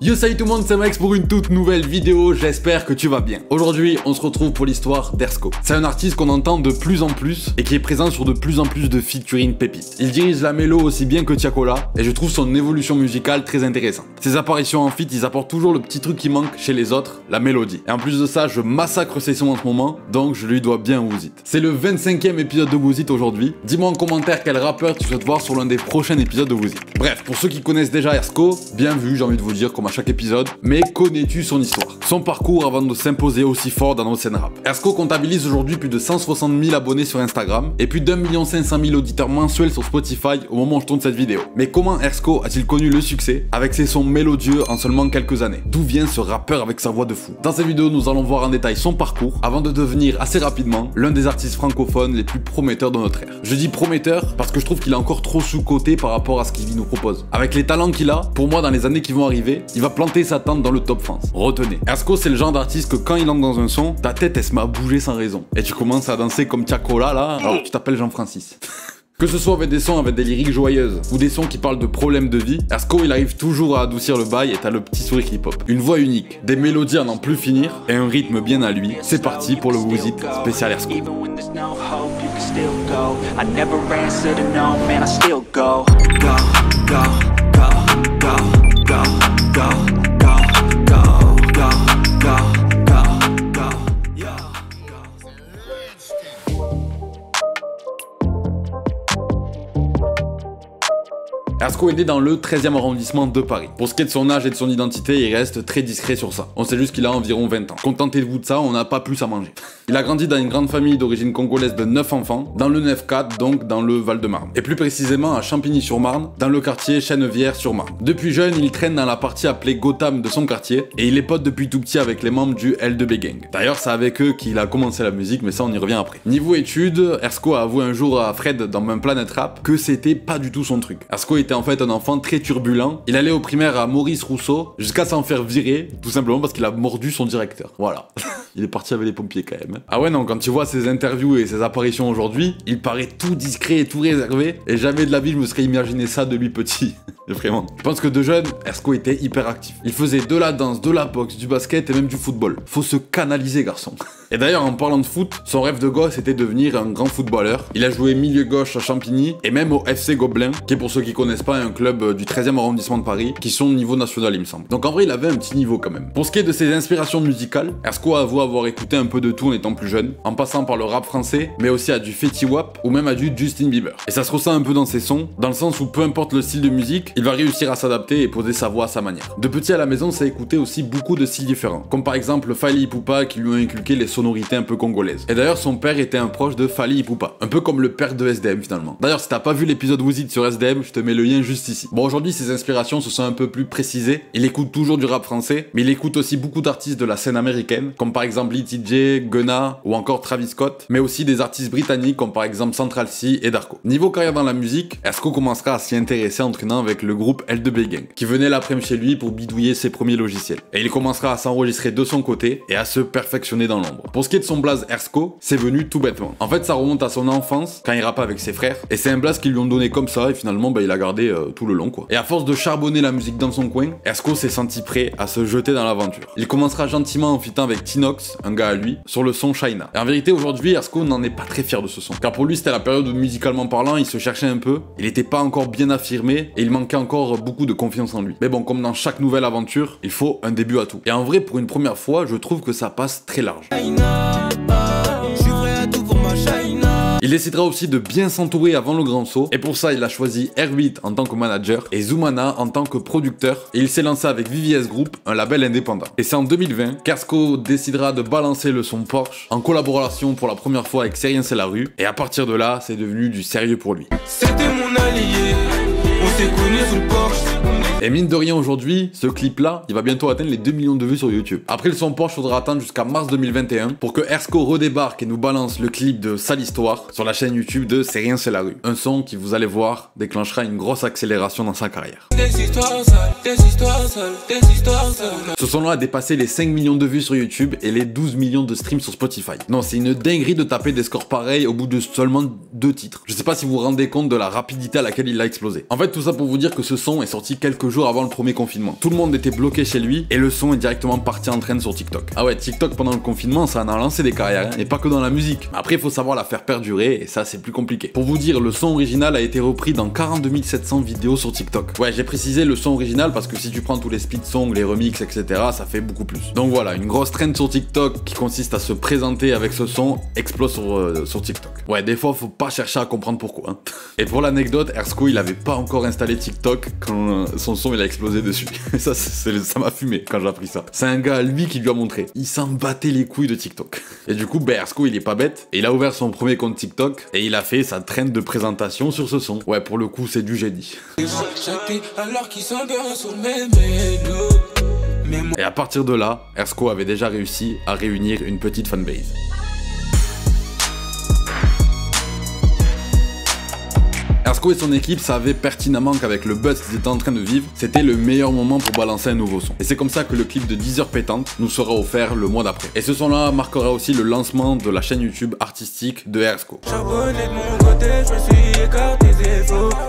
Yo salut tout le monde, c'est Max pour une toute nouvelle vidéo, j'espère que tu vas bien. Aujourd'hui, on se retrouve pour l'histoire d'Ersco. C'est un artiste qu'on entend de plus en plus et qui est présent sur de plus en plus de featuring pépites. Il dirige la mélo aussi bien que Tiakola et je trouve son évolution musicale très intéressante. Ses apparitions en feat, ils apportent toujours le petit truc qui manque chez les autres, la mélodie. Et en plus de ça, je massacre ses sons en ce moment, donc je lui dois bien Wooz It. C'est le 25e épisode de Wooz It aujourd'hui. Dis-moi en commentaire quel rappeur tu souhaites voir sur l'un des prochains épisodes de Wooz It. Bref, pour ceux qui connaissent déjà Ersco, bien vu, j'ai envie de vous dire comme à chaque épisode, mais connais-tu son histoire? Son parcours avant de s'imposer aussi fort dans nos scènes rap. Ersco comptabilise aujourd'hui plus de 160 000 abonnés sur Instagram et plus d'1 500 000 auditeurs mensuels sur Spotify au moment où je tourne cette vidéo. Mais comment Ersco a-t-il connu le succès avec ses sons mélodieux en seulement quelques années? D'où vient ce rappeur avec sa voix de fou? Dans cette vidéo, nous allons voir en détail son parcours avant de devenir assez rapidement l'un des artistes francophones les plus prometteurs de notre ère. Je dis prometteur parce que je trouve qu'il est encore trop sous-coté par rapport à ce qu'il nous propose. Avec les talents qu'il a, pour moi dans les années qui vont arriver, il va planter sa tente dans le top France. Retenez, Ersco c'est le genre d'artiste que quand il entre dans un son, ta tête elle se met à bouger sans raison. Et tu commences à danser comme Tiakola là, alors tu t'appelles Jean-Francis. Que ce soit avec des sons avec des lyriques joyeuses ou des sons qui parlent de problèmes de vie, Ersco il arrive toujours à adoucir le bail et t'as le petit sourire hip-hop. Une voix unique, des mélodies à n'en plus finir et un rythme bien à lui. C'est parti pour le Wooz It spécial Ersco. Ersco est né dans le 13e arrondissement de Paris. Pour ce qui est de son âge et de son identité, il reste très discret sur ça. On sait juste qu'il a environ 20 ans. Contentez-vous de ça, on n'a pas plus à manger. Il a grandi dans une grande famille d'origine congolaise de 9 enfants, dans le 9-4, donc dans le Val-de-Marne. Et plus précisément à Champigny-sur-Marne, dans le quartier Chenevière-sur-Marne. Depuis jeune, il traîne dans la partie appelée Gotham de son quartier, et il est pote depuis tout petit avec les membres du L2B Gang. D'ailleurs, c'est avec eux qu'il a commencé la musique, mais ça on y revient après. Niveau études, Ersco a avoué un jour à Fred dans même Planet Rap que c'était pas du tout son truc. Ersco était en fait un enfant très turbulent. Il allait au primaire à Maurice Rousseau jusqu'à s'en faire virer, tout simplement parce qu'il a mordu son directeur. Voilà. Il est parti avec les pompiers quand même. Ah ouais non, quand tu vois ses interviews et ses apparitions aujourd'hui, il paraît tout discret et tout réservé, et jamais de la vie je me serais imaginé ça de lui petit. Vraiment. Je pense que de jeune, Ersco était hyper actif. Il faisait de la danse, de la boxe, du basket et même du football. Faut se canaliser garçon. Et d'ailleurs en parlant de foot, son rêve de gosse était de devenir un grand footballeur. Il a joué milieu gauche à Champigny et même au FC Gobelin, qui est pour ceux qui connaissent pas un club du 13e arrondissement de Paris, qui sont au niveau national il me semble. Donc en vrai il avait un petit niveau quand même. Pour ce qui est de ses inspirations musicales, Ersco avoue avoir écouté un peu de tout en étant plus jeune, en passant par le rap français, mais aussi à du Fetty Wap ou même à du Justin Bieber. Et ça se ressent un peu dans ses sons, dans le sens où peu importe le style de musique, il va réussir à s'adapter et poser sa voix à sa manière. De petit à la maison, ça écoutait aussi beaucoup de styles différents, comme par exemple Fally Ipupa qui lui ont inculqué les sonorités un peu congolaises. Et d'ailleurs son père était un proche de Fally Ipupa, un peu comme le père de SDM finalement. D'ailleurs si t'as pas vu l'épisode Wooz It sur SDM, je te mets le lien juste ici. Bon aujourd'hui ses inspirations se sont un peu plus précisées, il écoute toujours du rap français, mais il écoute aussi beaucoup d'artistes de la scène américaine, comme par exemple Little J, Gunna ou encore Travis Scott, mais aussi des artistes britanniques comme par exemple Central C et Darko. Niveau carrière dans la musique, Ersco commencera à s'y intéresser en traînant avec le groupe L2B Gang, qui venait l'après-midi chez lui pour bidouiller ses premiers logiciels. Et il commencera à s'enregistrer de son côté et à se perfectionner dans l'ombre. Pour ce qui est de son blaze Ersco, c'est venu tout bêtement. En fait, ça remonte à son enfance, quand il rappait avec ses frères, et c'est un blaze qu'ils lui ont donné comme ça, et finalement, il a gardé tout le long, quoi. Et à force de charbonner la musique dans son coin, Ersco s'est senti prêt à se jeter dans l'aventure. Il commencera gentiment en fitant avec Tinox, un gars à lui, sur le son China. Et en vérité, aujourd'hui, Ersco n'en est pas très fier de ce son. Car pour lui, c'était la période où, musicalement parlant, il se cherchait un peu, il était pas encore bien affirmé, et il manquait encore beaucoup de confiance en lui. Mais bon, comme dans chaque nouvelle aventure, il faut un début à tout. Et en vrai, pour une première fois, je trouve que ça passe très large. Il décidera aussi de bien s'entourer avant le grand saut, et pour ça il a choisi R8 en tant que manager et Zoumana en tant que producteur, et il s'est lancé avec VVS Group, un label indépendant. Et c'est en 2020 qu'Ersco décidera de balancer le son Porsche en collaboration pour la première fois avec C'est rien c'est la rue, et à partir de là c'est devenu du sérieux pour lui. C'était mon allié, on s'est connus sous le Porsche. Et mine de rien aujourd'hui, ce clip là, il va bientôt atteindre les 2 millions de vues sur YouTube. Après le son Porsche, faudra attendre jusqu'à mars 2021 pour que Ersco redébarque et nous balance le clip de Sale Histoire sur la chaîne YouTube de C'est rien c'est la rue. Un son qui, vous allez voir, déclenchera une grosse accélération dans sa carrière. Ce son là a dépassé les 5 millions de vues sur YouTube et les 12 millions de streams sur Spotify. Non, c'est une dinguerie de taper des scores pareils au bout de seulement 2 titres. Je sais pas si vous vous rendez compte de la rapidité à laquelle il a explosé. En fait, tout ça pour vous dire que ce son est sorti quelques jours jours avant le premier confinement. Tout le monde était bloqué chez lui et le son est directement parti en trend sur TikTok. Ah ouais, TikTok pendant le confinement, ça en a lancé des carrières, hein, et pas que dans la musique. Après, il faut savoir la faire perdurer et ça, c'est plus compliqué. Pour vous dire, le son original a été repris dans 42 700 vidéos sur TikTok. Ouais, j'ai précisé le son original parce que si tu prends tous les speed songs, les remixes, etc., ça fait beaucoup plus. Donc voilà, une grosse trend sur TikTok qui consiste à se présenter avec ce son explose sur TikTok. Ouais, des fois, faut pas chercher à comprendre pourquoi. Hein. Et pour l'anecdote, Ersko, il avait pas encore installé TikTok quand son son il a explosé dessus. Ça m'a fumé quand j'ai appris ça. C'est un gars, lui, qui lui a montré. Il s'en battait les couilles de TikTok. Et du coup, Ersko, il est pas bête. Et il a ouvert son premier compte TikTok et il a fait sa trend de présentation sur ce son. Ouais, pour le coup, c'est du génie. Et à partir de là, Ersko avait déjà réussi à réunir une petite fanbase. Ersko et son équipe savaient pertinemment qu'avec le buzz qu'ils étaient en train de vivre, c'était le meilleur moment pour balancer un nouveau son. Et c'est comme ça que le clip de 10 heures pétantes nous sera offert le mois d'après. Et ce son-là marquera aussi le lancement de la chaîne YouTube artistique de Ersko.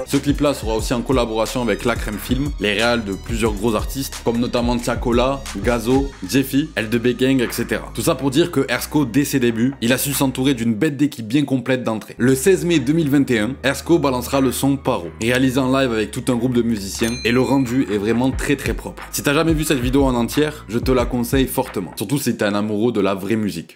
Ce clip-là sera aussi en collaboration avec La Crème Film, les réals de plusieurs gros artistes, comme notamment Tiakola, Gazo, Jeffy, L2B Gang, etc. Tout ça pour dire que Ersko, dès ses débuts, il a su s'entourer d'une bête d'équipe bien complète d'entrée. Le 16 mai 2021, Ersko balance le son Paro, réalisé en live avec tout un groupe de musiciens, et le rendu est vraiment très propre. Si t'as jamais vu cette vidéo en entière, je te la conseille fortement, surtout si t'es un amoureux de la vraie musique.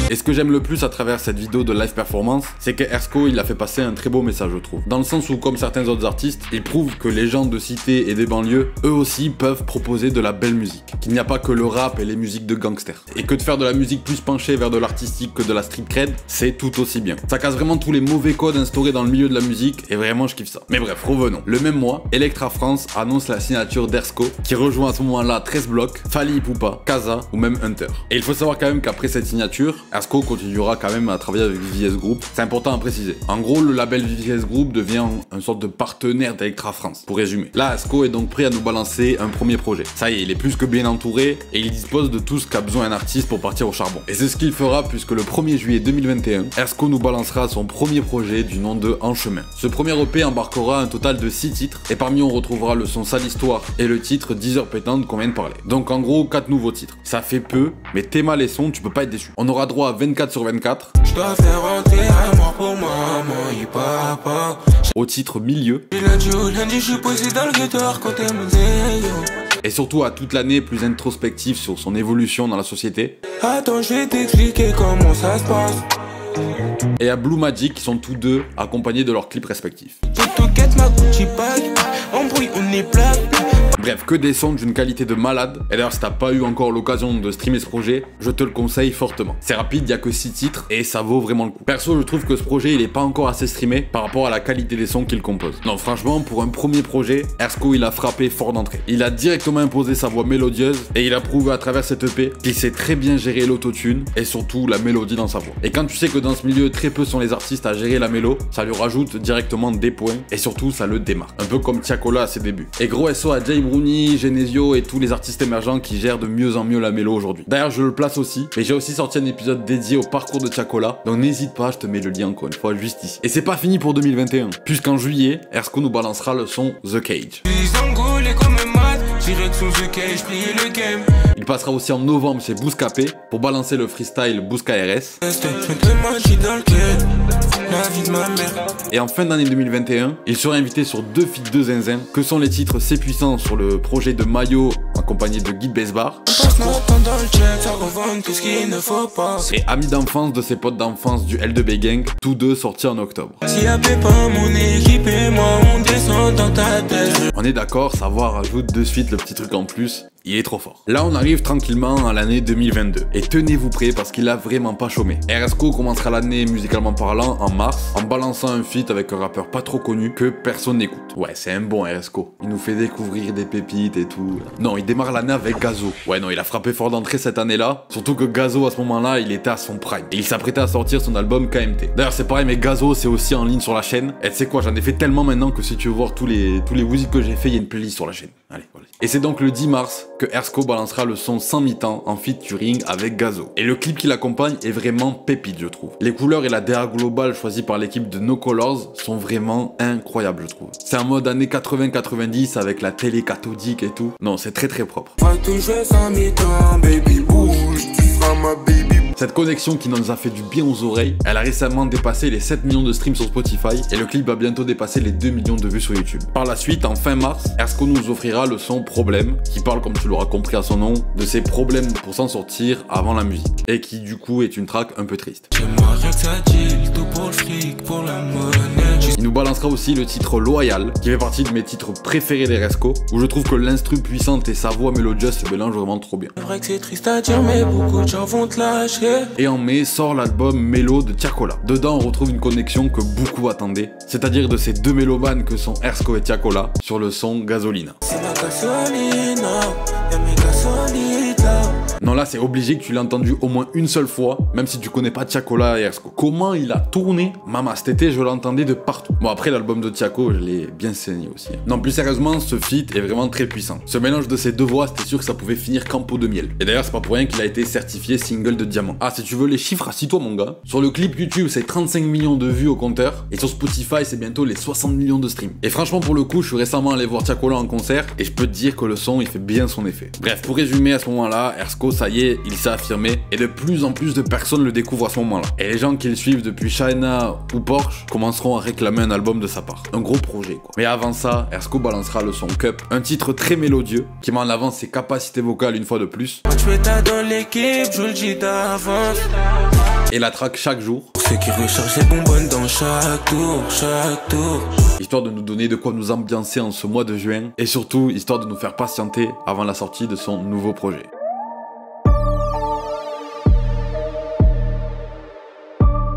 Et ce que j'aime le plus à travers cette vidéo de live performance, c'est que Ersko il a fait passer un très beau message, je trouve. Dans le sens où, comme certains autres artistes, il prouve que les gens de cité et des banlieues, eux aussi peuvent proposer de la belle musique. Qu'il n'y a pas que le rap et les musiques de gangsters. Et que de faire de la musique plus penchée vers de l'artistique que de la street cred, c'est tout aussi bien. Ça casse vraiment tous les mauvais codes instaurés dans le milieu de la musique, et vraiment je kiffe ça. Mais bref, revenons. Le même mois, Electra France annonce la signature d'Ersko, qui rejoint à ce moment-là 13 blocs, Fally Ipupa, Kaza ou même Hunter. Et il faut savoir quand même qu'après cette signature, Ersko continuera quand même à travailler avec VVS Group, c'est important à préciser. En gros, le label VVS Group devient une sorte de partenaire d'Electra France, pour résumer. Là, Ersko est donc prêt à nous balancer un premier projet. Ça y est, il est plus que bien entouré et il dispose de tout ce qu'a besoin un artiste pour partir au charbon. Et c'est ce qu'il fera puisque le 1er juillet 2021, Ersko nous balancera son premier projet du nom de En Chemin. Ce premier EP embarquera un total de 6 titres et parmi eux on retrouvera le son Sale Histoire et le titre 10 heures pétantes qu'on vient de parler. Donc en gros 4 nouveaux titres. Ça fait peu, mais t'es mal les sons, tu peux pas être déçu. On aura droit à 24 sur 24. Je dois faire rentrer un mort pour moi, mon papa. Au titre Milieu. Et surtout à toute l'année plus introspective sur son évolution dans la société. Attends, je vais t'expliquer comment ça se passe. Et à Blue Magic qui sont tous deux accompagnés de leurs clips respectifs. Bref, que des sons d'une qualité de malade. Et d'ailleurs si t'as pas eu encore l'occasion de streamer ce projet, je te le conseille fortement. C'est rapide, il y a que 6 titres et ça vaut vraiment le coup. Perso, je trouve que ce projet il est pas encore assez streamé par rapport à la qualité des sons qu'il compose. Non, franchement, pour un premier projet, Ersko il a frappé fort d'entrée. Il a directement imposé sa voix mélodieuse et il a prouvé à travers cette EP qu'il sait très bien gérer l'autotune et surtout la mélodie dans sa voix. Et quand tu sais que dans ce milieu très peu sont les artistes à gérer la mélo, ça lui rajoute directement des points et surtout ça le démarque. Un peu comme Tiakola à ses débuts. Et gros SO à Jay Bruni, Genesio et tous les artistes émergents qui gèrent de mieux en mieux la mélo aujourd'hui. D'ailleurs je le place aussi, mais j'ai aussi sorti un épisode dédié au parcours de Tiakola, donc n'hésite pas, je te mets le lien encore une fois juste ici. Et c'est pas fini pour 2021, puisqu'en juillet, Ersko nous balancera le son The Cage. Il passera aussi en novembre chez Bouscapé pour balancer le freestyle Bousca RS. Et en fin d'année 2021, il sera invité sur 2 feats de Zinzin, que sont les titres C'est Puissant sur le projet de Mayo accompagné de Guy Besbar. Et Amis d'enfance de ses potes d'enfance du L2B Gang, tous deux sortis en octobre. On est d'accord, savoir rajoute de suite le petit truc en plus. Il est trop fort. Là on arrive tranquillement à l'année 2022 et tenez-vous prêts parce qu'il a vraiment pas chômé. Ersko commencera l'année musicalement parlant en mars en balançant un feat avec un rappeur pas trop connu que personne n'écoute. Ouais c'est un bon Ersko. Il nous fait découvrir des pépites et tout. Non il démarre l'année avec Gazo. Ouais non il a frappé fort d'entrée cette année là. Surtout que Gazo à ce moment là il était à son prime. Et il s'apprêtait à sortir son album KMT. D'ailleurs c'est pareil mais Gazo c'est aussi en ligne sur la chaîne. Et tu sais quoi j'en ai fait tellement maintenant que si tu veux voir tous les musiques que j'ai fait il y a une playlist sur la chaîne. allez, voilà. Et c'est donc le 10 mars que Ersko balancera le son Sans mi-temps en featuring avec Gazo. Et le clip qui l'accompagne est vraiment pépite, je trouve. Les couleurs et la DA globale choisie par l'équipe de No Colors sont vraiment incroyables, je trouve. C'est un mode années 80-90 avec la télé cathodique et tout. Non, c'est très propre. Cette connexion qui nous a fait du bien aux oreilles, elle a récemment dépassé les 7 millions de streams sur Spotify et le clip va bientôt dépasser les 2 millions de vues sur YouTube. Par la suite, en fin mars, Ersko nous offrira le son Problème, qui parle, comme tu l'auras compris à son nom, de ses problèmes pour s'en sortir avant la musique, et qui du coup est une track un peu triste. Il nous balancera aussi le titre Loyal, qui fait partie de mes titres préférés des Ersko, où je trouve que l'instru puissante et sa voix mélodieuse se mélangent vraiment trop bien. C'est vrai que c'est triste à dire, mais beaucoup de gens vont te lâcher. Et en mai sort l'album Mélo de Tiakola. Dedans on retrouve une connexion que beaucoup attendaient, c'est-à-dire de ces deux mélomanes que sont Ersko et Tiakola sur le son Gasolina. C'est ma gasolina, y'a mes gasolitas. Non, là c'est obligé que tu l'aies entendu au moins une seule fois, même si tu connais pas Tiakola et Ersko. Comment il a tourné? Mama, cet été je l'entendais de partout. Bon, après l'album de Tiako, je l'ai bien saigné aussi. Non, plus sérieusement, ce feat est vraiment très puissant. Ce mélange de ces deux voix, c'était sûr que ça pouvait finir qu'en pot de miel. Et d'ailleurs, c'est pas pour rien qu'il a été certifié single de diamant. Ah, si tu veux les chiffres, assis-toi mon gars. Sur le clip YouTube, c'est 35 millions de vues au compteur, et sur Spotify, c'est bientôt les 60 millions de streams. Et franchement, pour le coup, je suis récemment allé voir Tiakola en concert, et je peux te dire que le son, il fait bien son effet. Bref, pour résumer, à ce moment-là, Ersko, ça y est, il s'est affirmé, et de plus en plus de personnes le découvrent à ce moment-là. Et les gens qui le suivent depuis China ou Porsche commenceront à réclamer un album de sa part. Un gros projet, quoi. Mais avant ça, Ersko balancera le son Cup, un titre très mélodieux, qui met en avant ses capacités vocales une fois de plus. Tu es dans l'équipe, je le dis d'avance. Et la track Chaque jour. Pour ceux qui recherchent les bonbonnes dans chaque tour, histoire de nous donner de quoi nous ambiancer en ce mois de juin, et surtout, histoire de nous faire patienter avant la sortie de son nouveau projet.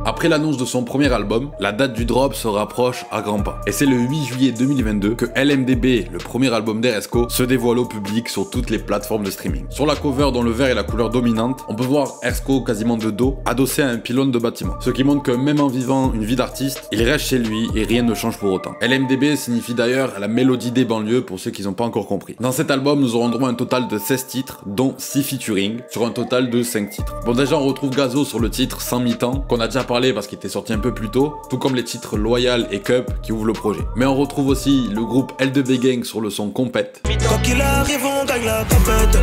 Après l'annonce de son premier album, la date du drop se rapproche à grands pas. Et c'est le 8 juillet 2022 que LMDB, le premier album d'Ersko, se dévoile au public sur toutes les plateformes de streaming. Sur la cover, dont le vert est la couleur dominante, on peut voir Ersko quasiment de dos, adossé à un pylône de bâtiment. Ce qui montre que même en vivant une vie d'artiste, il reste chez lui et rien ne change pour autant. LMDB signifie d'ailleurs la mélodie des banlieues pour ceux qui n'ont pas encore compris. Dans cet album, nous aurons droit à un total de 16 titres, dont 6 featuring, sur un total de 5 titres. Bon, déjà on retrouve Gazo sur le titre Sans mi-temps, qu'on a déjà parlé parce qu'il était sorti un peu plus tôt, tout comme les titres Loyal et Cup qui ouvrent le projet. Mais on retrouve aussi le groupe L2B Gang sur le son Compète. Quand il arrive, on gagne la compète.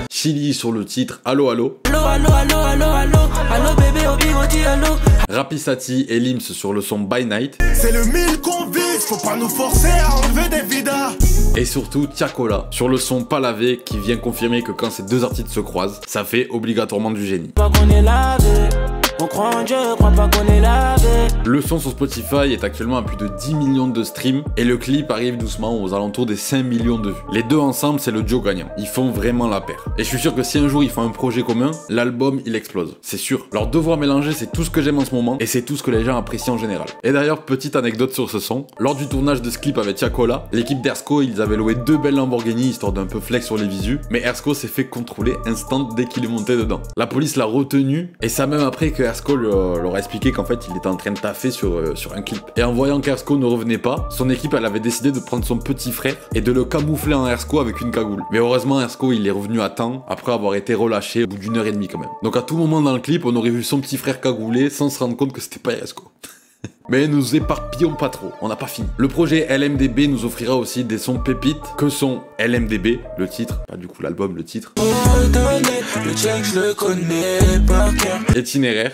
Chili sur le titre Allo Allo. Allo, allo, allo, allo, allo, allo bébé, au bigoti, allo. Rapisati et Lims sur le son By Night. C'est le 1000 qu'on vise, faut pas nous forcer à enlever des vidas. Et surtout Tiakola sur le son Pas lavé qui vient confirmer que quand ces deux artistes se croisent, ça fait obligatoirement du génie. Pas qu'on est lavé. On croit en Dieu, crois pas qu'on est lavé. Le son sur Spotify est actuellement à plus de 10 millions de streams et le clip arrive doucement aux alentours des 5 millions de vues. Les deux ensemble, c'est le duo gagnant. Ils font vraiment la paire. Et je suis sûr que si un jour ils font un projet commun, l'album il explose. C'est sûr. Leurs deux voix mélangées, c'est tout ce que j'aime en ce moment et c'est tout ce que les gens apprécient en général. Et d'ailleurs, petite anecdote sur ce son, lors du tournage de ce clip avec Tiakola, l'équipe d'Ersko, ils avaient loué 2 belles Lamborghini histoire d'un peu flex sur les visus, mais Ersko s'est fait contrôler instant dès qu'il est monté dedans. La police l'a retenu et ça même après que Ersko leur a expliqué qu'en fait il était en train de taffer sur un clip. Et en voyant qu'Ersko ne revenait pas, son équipe elle avait décidé de prendre son petit frère et de le camoufler en Ersko avec une cagoule. Mais heureusement Ersko il est revenu à temps après avoir été relâché au bout d'1 heure et demie quand même. Donc à tout moment dans le clip on aurait vu son petit frère cagoulé sans se rendre compte que c'était pas Ersko. Mais nous éparpillons pas trop, on n'a pas fini. Le projet LMDB nous offrira aussi des sons pépites que sont LMDB, le titre, pas du coup l'album, le titre. Le check, je le connais par cœur. Itinéraire.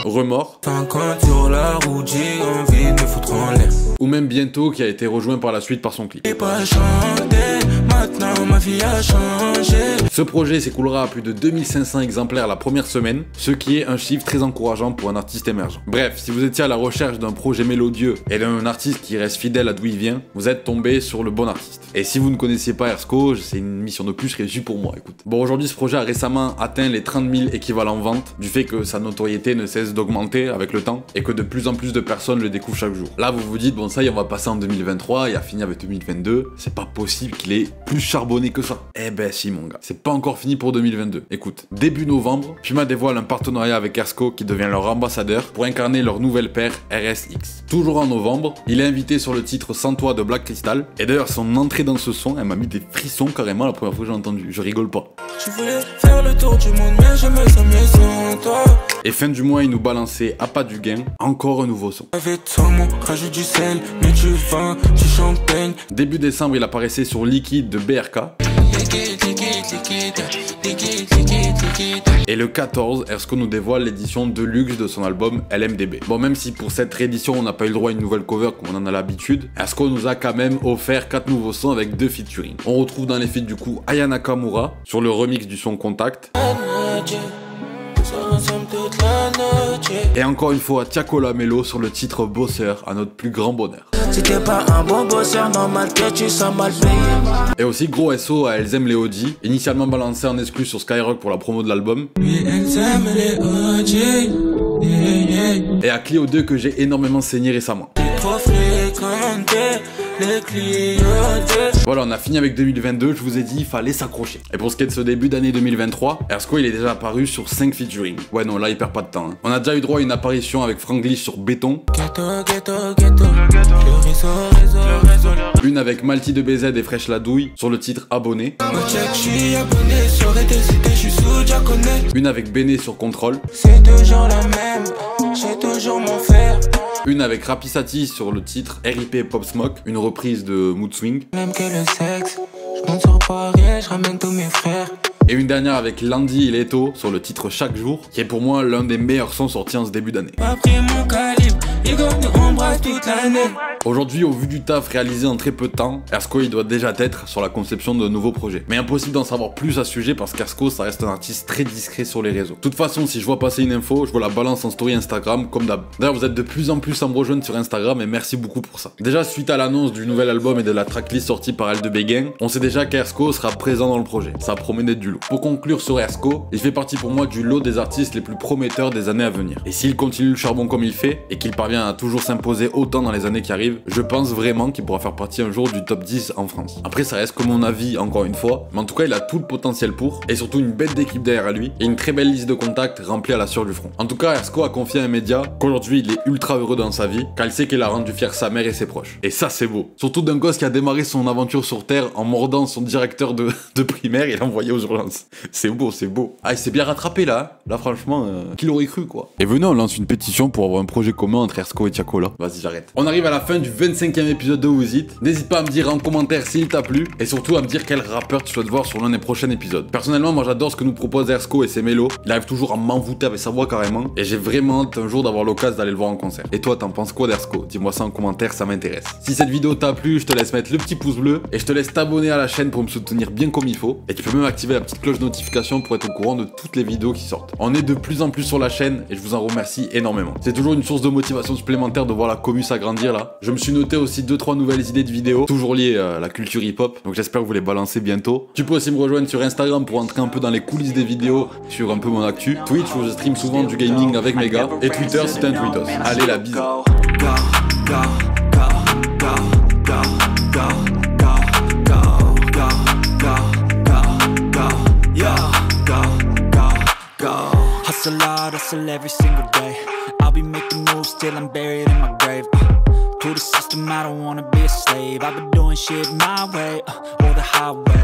Remords. 50 sur la route, j'ai envie de me foutre en l'air. Ou même Bientôt qui a été rejoint par la suite par son clip. J'ai pas chanté, maintenant ma vie a changé. Ce projet s'écoulera à plus de 2500 exemplaires la première semaine, ce qui est un chiffre très encourageant pour un artiste émergent. Bref, si vous étiez à la recherche d'un projet mélodieux et d'un artiste qui reste fidèle à d'où il vient, vous êtes tombé sur le bon artiste. Et si vous ne connaissiez pas Ersko, c'est une mission de plus réussie pour moi, écoute. Bon, aujourd'hui ce projet a récemment atteint les 30 000 équivalents ventes, du fait que sa notoriété ne cesse d'augmenter avec le temps, et que de plus en plus de personnes le découvrent chaque jour. Là vous vous dites, bon ça y est, on va passer en 2023, et à finir avec 2022, c'est pas possible qu'il ait plus charbonné que ça. Eh ben si mon gars, c'est pas encore fini pour 2022. Écoute, début novembre, Puma dévoile un partenariat avec Ersko qui devient leur ambassadeur pour incarner leur nouvelle paire RSX. Toujours en novembre, il est invité sur le titre Sans toi de Black Crystal. Et d'ailleurs son entrée dans ce son, elle m'a mis des frissons carrément la première fois que j'ai entendu, je rigole pas. Je voulais faire le tour du monde mais je me sens mieux sans toi. Et fin du mois, il nous balançait à pas du gain, encore un nouveau son. Avec toi mon rajoute du sel, mais du vin, du champagne. Début décembre, il apparaissait sur Liquide de BRK. Et le 14, Ersko nous dévoile l'édition deluxe de son album LMDB. Bon, même si pour cette réédition, on n'a pas eu le droit à une nouvelle cover comme on en a l'habitude, Ersko nous a quand même offert 4 nouveaux sons avec 2 featuring. On retrouve dans les feats du coup Aya Nakamura sur le remix du son Contact. Et encore une fois, Tiakola Melo sur le titre Bosseur, à notre plus grand bonheur. Si t'es pas un bon bosseur, normal que tu sois mal payé. Et aussi gros SO à Elles aiment les OG, initialement balancé en exclu sur Skyrock pour la promo de l'album. Oui, elles aiment les OG. Et à Clio 2 que j'ai énormément saigné récemment. Trop fréquenté les clients. Voilà, on a fini avec 2022, je vous ai dit, il fallait s'accrocher. Et pour ce qui est de ce début d'année 2023, Ersko il est déjà apparu sur 5 featuring. Ouais non, là il perd pas de temps. Hein. On a déjà eu droit à une apparition avec Franglish sur Béton. Une avec Malti de BZ et Fresh la Douille sur le titre Abonné. Une avec Béné sur Contrôle. C'est toujours la même, j'ai toujours mon fer. Une avec Rapisati sur le titre RIP Pop Smoke, une reprise de Mood Swing. Même que le sexe, je m'en sors pas rien, je ramène tous mes frères. Et une dernière avec Landy et Leto sur le titre Chaque Jour, qui est pour moi l'un des meilleurs sons sortis en ce début d'année. Pas pris mon calibre, les gars nous embrassent toute l'année. Aujourd'hui, au vu du taf réalisé en très peu de temps, Ersko il doit déjà être sur la conception de nouveaux projets. Mais impossible d'en savoir plus à ce sujet parce qu'Ersko ça reste un artiste très discret sur les réseaux. De toute façon, si je vois passer une info, je vois la balance en story Instagram comme d'hab. D'ailleurs, vous êtes de plus en plus à me rejoindre sur Instagram et merci beaucoup pour ça. Déjà, suite à l'annonce du nouvel album et de la tracklist sortie par L2B Gang, on sait déjà qu'Ersko sera présent dans le projet. Ça promet d'être du lot. Pour conclure sur Ersko, il fait partie pour moi du lot des artistes les plus prometteurs des années à venir. Et s'il continue le charbon comme il fait et qu'il parvient à toujours s'imposer autant dans les années qui arrivent, je pense vraiment qu'il pourra faire partie un jour du top 10 en France. Après ça reste que mon avis encore une fois, mais en tout cas il a tout le potentiel pour, et surtout une bête d'équipe derrière lui, et une très belle liste de contacts remplie à la sueur du front. En tout cas Ersko a confié à un média qu'aujourd'hui il est ultra heureux dans sa vie, car il sait qu'il a rendu fier sa mère et ses proches. Et ça c'est beau. Surtout d'un gosse qui a démarré son aventure sur Terre en mordant son directeur de primaire et l'envoyé aux urgences. C'est beau, c'est beau. Ah il s'est bien rattrapé là, hein. Là franchement, qui l'aurait cru quoi. Et venez on lance une pétition pour avoir un projet commun entre Ersko et Tiakola. Vas-y j'arrête. On arrive à la fin du 25e épisode de Who's It. N'hésite pas à me dire en commentaire s'il t'a plu et surtout à me dire quel rappeur tu souhaites voir sur l'un des prochains épisodes. Personnellement, moi j'adore ce que nous propose Ersko et ses mélos. Il arrive toujours à m'envoûter avec sa voix carrément et j'ai vraiment hâte un jour d'avoir l'occasion d'aller le voir en concert. Et toi, t'en penses quoi d'Ersko? Dis-moi ça en commentaire, ça m'intéresse. Si cette vidéo t'a plu, je te laisse mettre le petit pouce bleu et je te laisse t'abonner à la chaîne pour me soutenir bien comme il faut. Et tu peux même activer la petite cloche de notification pour être au courant de toutes les vidéos qui sortent. On est de plus en plus sur la chaîne et je vous en remercie énormément. C'est toujours une source de motivation supplémentaire de voir la commu s'agrandir là. Je me suis noté aussi 2-3 nouvelles idées de vidéos, toujours liées à la culture hip-hop, donc j'espère que vous les balancez bientôt. Tu peux aussi me rejoindre sur Instagram pour entrer un peu dans les coulisses des vidéos, sur un peu mon actu. Twitch où je stream souvent du gaming avec mes gars, et Twitter si t'es un tweetos. Allez la bise. Hustle hard, hustle every single day. I'll be making moves till I'm buried in my grave. To the system, I don't wanna be a slave. I've been doing shit my way, or the highway.